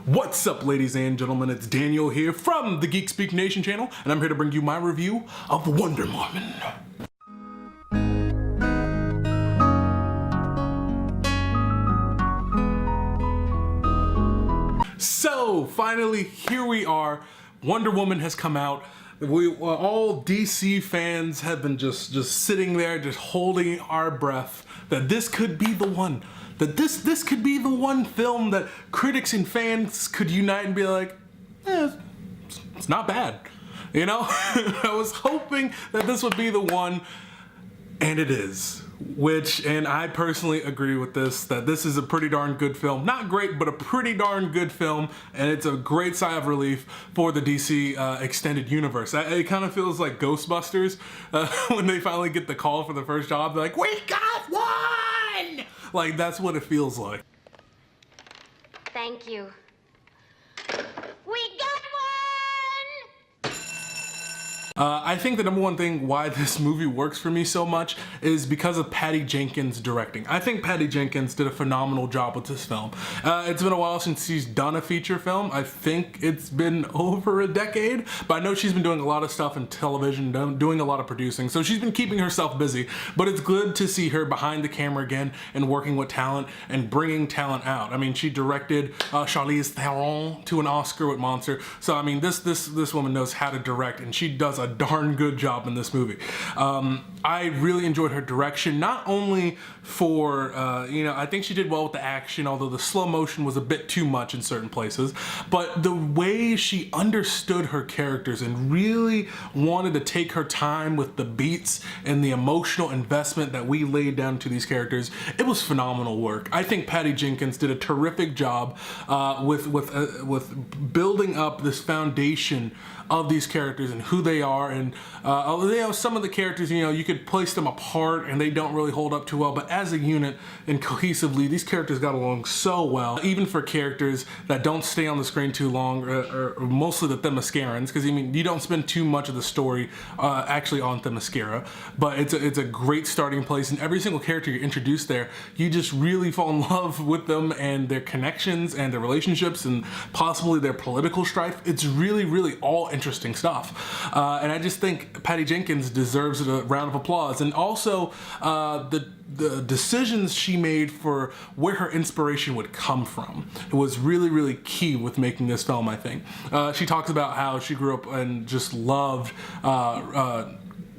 What's up, ladies and gentlemen? It's Daniel here from the GeekSpeakNation channel, and I'm here to bring you my review of Wonder Woman. So, finally, here we are. Wonder Woman has come out. All DC fans have been just sitting there, just holding our breath that this could be the one. That this could be the one film that critics and fans could unite and be like, it's not bad. You know? I was hoping that this would be the one, and it is. And I personally agree with this, that this is a pretty darn good film. Not great, but a pretty darn good film, and it's a great sigh of relief for the DC extended universe. It kind of feels like Ghostbusters when they finally get the call for the first job. They're like, we got one! Like, that's what it feels like. Thank you. We got one! I think the number one thing why this movie works for me so much is because of Patty Jenkins' directing. I think Patty Jenkins did a phenomenal job with this film. It's been a while since she's done a feature film. I think it's been over a decade, but I know she's been doing a lot of stuff in television, doing a lot of producing, so she's been keeping herself busy, but it's good to see her behind the camera again and working with talent and bringing talent out. I mean, she directed Charlize Theron to an Oscar with Monster, so I mean, this woman knows how to direct, and she does a darn good job in this movie. I really enjoyed her direction, not only for, I think she did well with the action, although the slow motion was a bit too much in certain places, but the way she understood her characters and really wanted to take her time with the beats and the emotional investment that we laid down to these characters, it was phenomenal work. I think Patty Jenkins did a terrific job with building up this foundation of these characters and who they are, and some of the characters, you could place them apart and they don't really hold up too well, but as a unit and cohesively, these characters got along so well, even for characters that don't stay on the screen too long, or mostly the Themyscirans, because you don't spend too much of the story actually on Themyscira, but it's a great starting place, and every single character you're introduced there, you just really fall in love with them and their connections and their relationships and possibly their political strife. It's really, really all interesting stuff, and I just think Patty Jenkins deserves a round of applause. And also the decisions she made for where her inspiration would come from, it was really, really key with making this film. I think she talks about how she grew up and just loved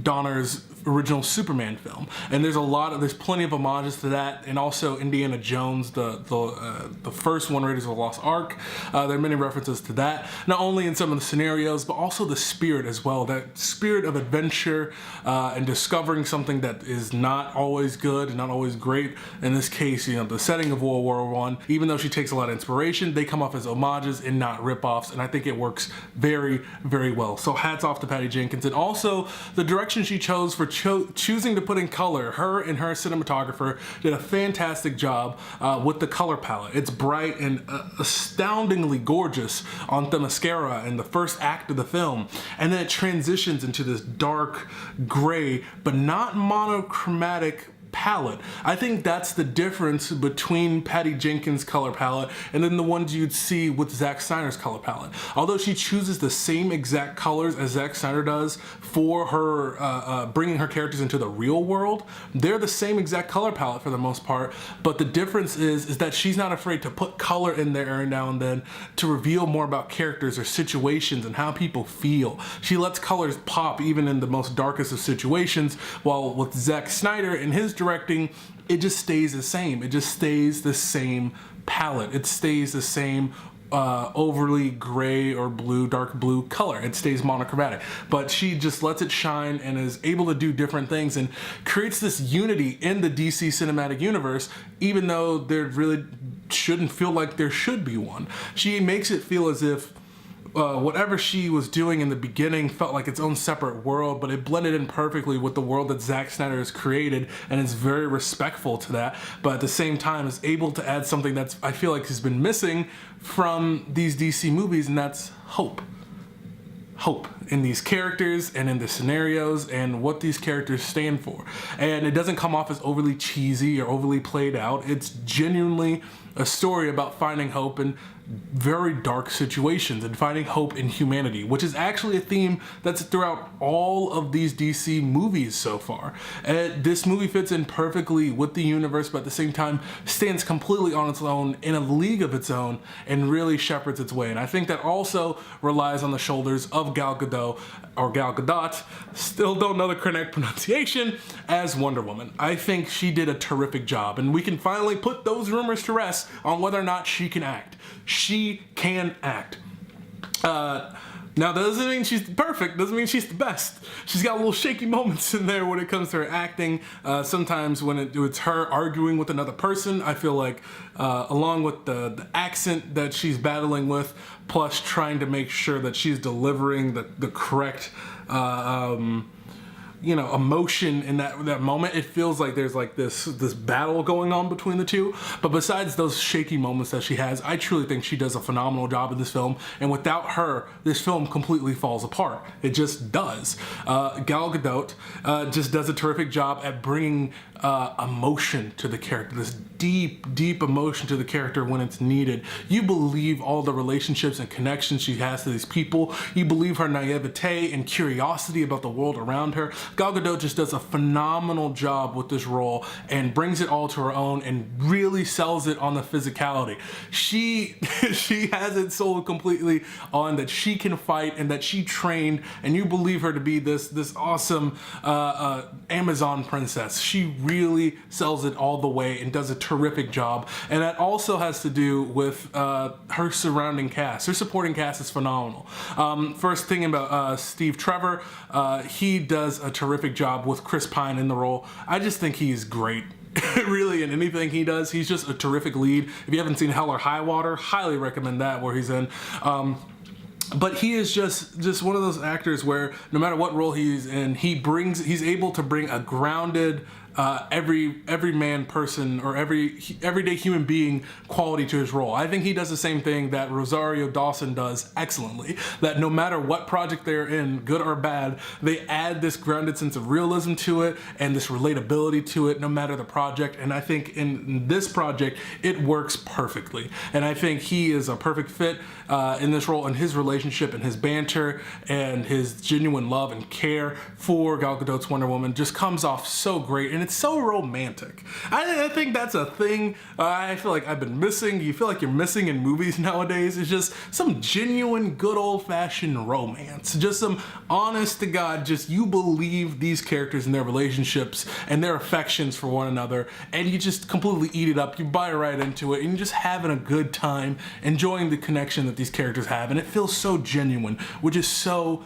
Donner's original Superman film, and there's plenty of homages to that, and also Indiana Jones, the first one, Raiders of the Lost Ark. There are many references to that, not only in some of the scenarios, but also the spirit as well, that spirit of adventure and discovering something that is not always good and not always great. In this case, the setting of World War I, even though she takes a lot of inspiration, they come off as homages and not rip-offs, and I think it works very, very well. So hats off to Patty Jenkins, and also the direction she chose for choosing to put in color. Her and her cinematographer did a fantastic job with the color palette. It's bright and astoundingly gorgeous on Themyscira in the first act of the film, and then it transitions into this dark gray but not monochromatic palette. I think that's the difference between Patty Jenkins' color palette and then the ones you'd see with Zack Snyder's color palette. Although she chooses the same exact colors as Zack Snyder does for her bringing her characters into the real world, they're the same exact color palette for the most part, but the difference is that she's not afraid to put color in there every now and then to reveal more about characters or situations and how people feel. She lets colors pop even in the most darkest of situations, while with Zack Snyder and his directing, it just stays the same. It just stays the same palette. It stays the same overly gray or blue, dark blue color. It stays monochromatic, but she just lets it shine and is able to do different things and creates this unity in the DC cinematic universe, even though there really shouldn't feel like there should be one. She makes it feel as if whatever she was doing in the beginning felt like its own separate world, but it blended in perfectly with the world that Zack Snyder has created, and is very respectful to that, but at the same time is able to add something that's, I feel like, has been missing from these DC movies, and that's hope. Hope in these characters and in the scenarios and what these characters stand for. And it doesn't come off as overly cheesy or overly played out. It's genuinely a story about finding hope and very dark situations and finding hope in humanity, which is actually a theme that's throughout all of these DC movies so far. This movie fits in perfectly with the universe, but at the same time stands completely on its own in a league of its own and really shepherds its way. And I think that also relies on the shoulders of Gal Gadot, or Gal Gadot, still don't know the correct pronunciation, as Wonder Woman. I think she did a terrific job, and we can finally put those rumors to rest on whether or not she can act. She can act. Now, that doesn't mean she's perfect, doesn't mean she's the best. She's got little shaky moments in there when it comes to her acting. Sometimes when it's her arguing with another person, I feel like along with the accent that she's battling with, plus trying to make sure that she's delivering the correct emotion in that moment, it feels like there's like this battle going on between the two. But besides those shaky moments that she has, I truly think she does a phenomenal job in this film, and without her, this film completely falls apart. It just does. Gal Gadot just does a terrific job at bringing emotion to the character, this deep emotion to the character when it's needed. You believe all the relationships and connections she has to these people. You believe her naivete and curiosity about the world around her. Gal Gadot just does a phenomenal job with this role and brings it all to her own and really sells it on the physicality. She has it sold completely on that she can fight and that she trained, and you believe her to be this awesome Amazon princess. She really sells it all the way and does a terrific job. And that also has to do with her surrounding cast. Her supporting cast is phenomenal. First thing about Steve Trevor, he does a terrific job with Chris Pine in the role. I just think he's great. Really, in anything he does, he's just a terrific lead. If you haven't seen Hell or High Water, highly recommend that, where he's in. But he is just one of those actors where no matter what role he's in, he's able to bring a grounded, everyman person or everyday human being quality to his role. I think he does the same thing that Rosario Dawson does excellently. That no matter what project they're in, good or bad, they add this grounded sense of realism to it and this relatability to it, no matter the project. And I think in this project, it works perfectly. And I think he is a perfect fit in this role, and his relationship and his banter and his genuine love and care for Gal Gadot's Wonder Woman just comes off so great. And it's so romantic. I think that's a thing I feel like I've been missing. You feel like you're missing in movies nowadays. It's just some genuine, good old-fashioned romance. Just some honest to God, just you believe these characters and their relationships and their affections for one another, and you just completely eat it up. You buy right into it, and you're just having a good time, enjoying the connection that these characters have, and it feels so genuine, which is so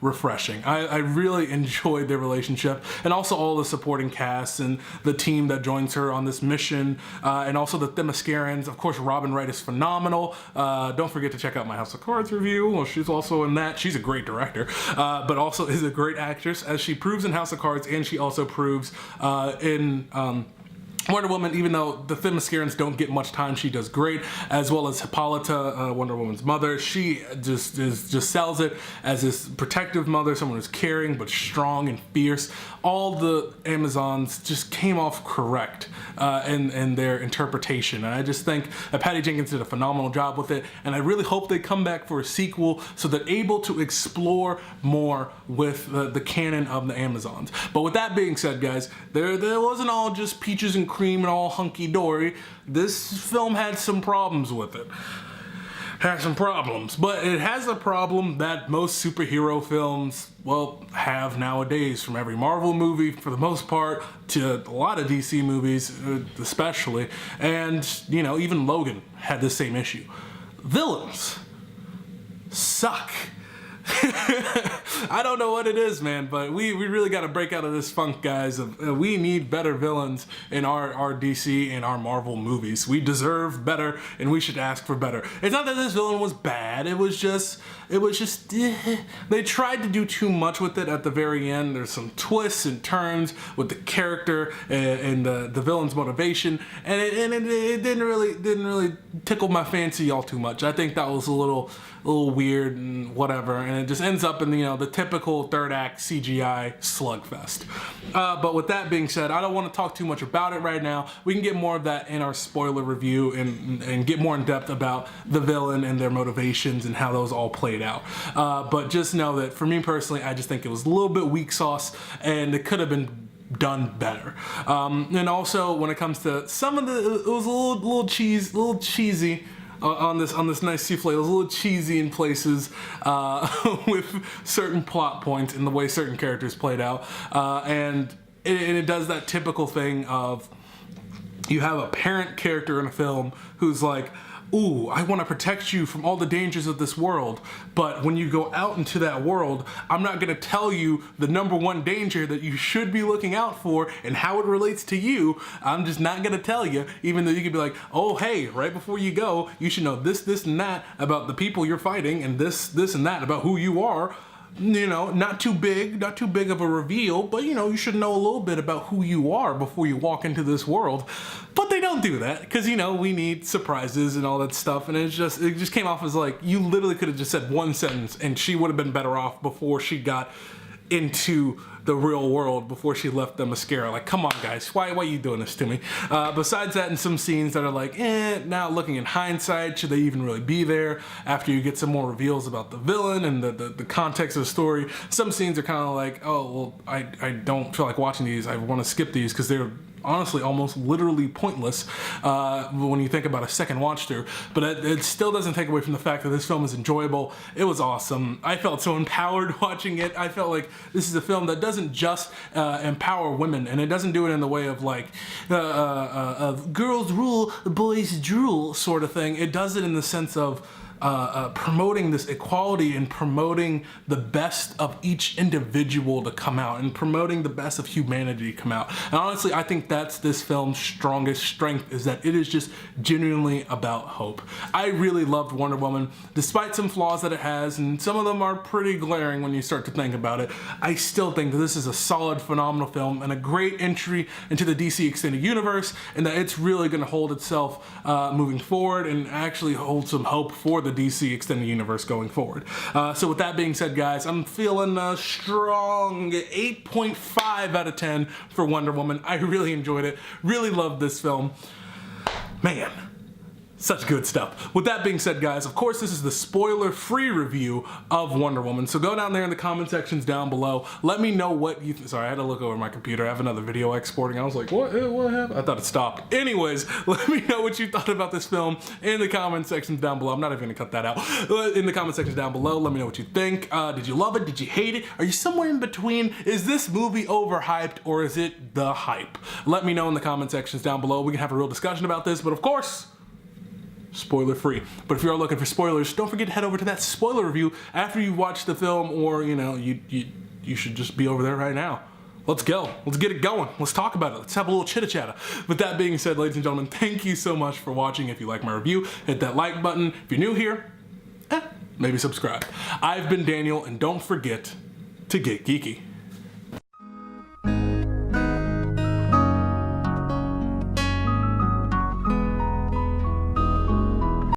refreshing. I really enjoyed their relationship, and also all the supporting cast and the team that joins her on this mission, and also the Themyscirans. Of course, Robin Wright is phenomenal. Don't forget to check out my House of Cards review. Well, she's also in that. She's a great director, but also is a great actress, as she proves in House of Cards, and she also proves in Wonder Woman. Even though the Themyscirans don't get much time, she does great, as well as Hippolyta, Wonder Woman's mother. She just sells it as this protective mother, someone who's caring but strong and fierce. All the Amazons just came off correct in their interpretation, and I just think that Patty Jenkins did a phenomenal job with it, and I really hope they come back for a sequel so they're able to explore more with the canon of the Amazons. But with that being said, guys, there wasn't all just peaches and cream and all hunky-dory. This film had some problems with it. But it has a problem that most superhero films, well, have nowadays, from every Marvel movie for the most part to a lot of DC movies especially, and even Logan had the same issue. Villains suck. I don't know what it is, man, but we really got to break out of this funk, guys. We need better villains in our DC and our Marvel movies. We deserve better, and we should ask for better. It's not that this villain was bad. It was just they tried to do too much with it at the very end. There's some twists and turns with the character and the villain's motivation, and it didn't really tickle my fancy all too much. I think that was a little weird and whatever, and it just ends up in the typical third act CGI slugfest. But with that being said, I don't want to talk too much about it right now. We can get more of that in our spoiler review and get more in depth about the villain and their motivations and how those all played out. But just know that for me personally, I just think it was a little bit weak sauce, and it could have been done better. And also when it comes to some of it was a little cheesy on this nice souffle. It was a little cheesy in places with certain plot points and the way certain characters played out. And it does that typical thing of you have a parent character in a film who's like, ooh, I want to protect you from all the dangers of this world, but when you go out into that world, I'm not going to tell you the number one danger that you should be looking out for and how it relates to you. I'm just not going to tell you, even though you could be like, oh, hey, right before you go, you should know this, this, and that about the people you're fighting, and this, and that about who you are. Not too big of a reveal, but you should know a little bit about who you are before you walk into this world. But they don't do that because we need surprises and all that stuff, and it just came off as like you literally could have just said one sentence and she would have been better off before she got into the real world, before she left the mascara. Like, come on guys, why are you doing this to me? Besides that, and some scenes that are like, now looking in hindsight, should they even really be there? After you get some more reveals about the villain and the context of the story, some scenes are kind of like, oh, well, I don't feel like watching these. I want to skip these because they're honestly almost literally pointless when you think about a second watch through. But it still doesn't take away from the fact that this film is enjoyable. It was awesome. I felt so empowered watching it. I felt like this is a film that doesn't just empower women, and it doesn't do it in the way of like girls rule, boys drool sort of thing. It does it in the sense of promoting this equality and promoting the best of each individual to come out and promoting the best of humanity to come out. And honestly, I think that's this film's strongest strength, is that it is just genuinely about hope. I really loved Wonder Woman, despite some flaws that it has, and some of them are pretty glaring when you start to think about it. I still think that this is a solid, phenomenal film and a great entry into the DC Extended Universe, and that it's really going to hold itself moving forward and actually hold some hope for the DC Extended Universe going forward. So with that being said, guys, I'm feeling a strong 8.5 out of 10 for Wonder Woman. I really enjoyed it. Really loved this film. Man, such good stuff. With that being said, guys, of course, this is the spoiler-free review of Wonder Woman. So go down there in the comment sections down below. Let me know what you sorry, I had to look over my computer. I have another video exporting. I was like, what happened? I thought it stopped. Anyways, let me know what you thought about this film in the comment sections down below. I'm not even gonna cut that out. In the comment sections down below, let me know what you think. Did you love it? Did you hate it? Are you somewhere in between? Is this movie overhyped, or is it the hype? Let me know in the comment sections down below. We can have a real discussion about this, but of course, spoiler free. But if you are looking for spoilers, don't forget to head over to that spoiler review after you watch the film, or you should just be over there right now. Let's go. Let's get it going. Let's talk about it. Let's have a little chitter-chatter. With that being said, ladies and gentlemen, thank you so much for watching. If you like my review, hit that like button. If you're new here, maybe subscribe. I've been Daniel, and don't forget to get geeky.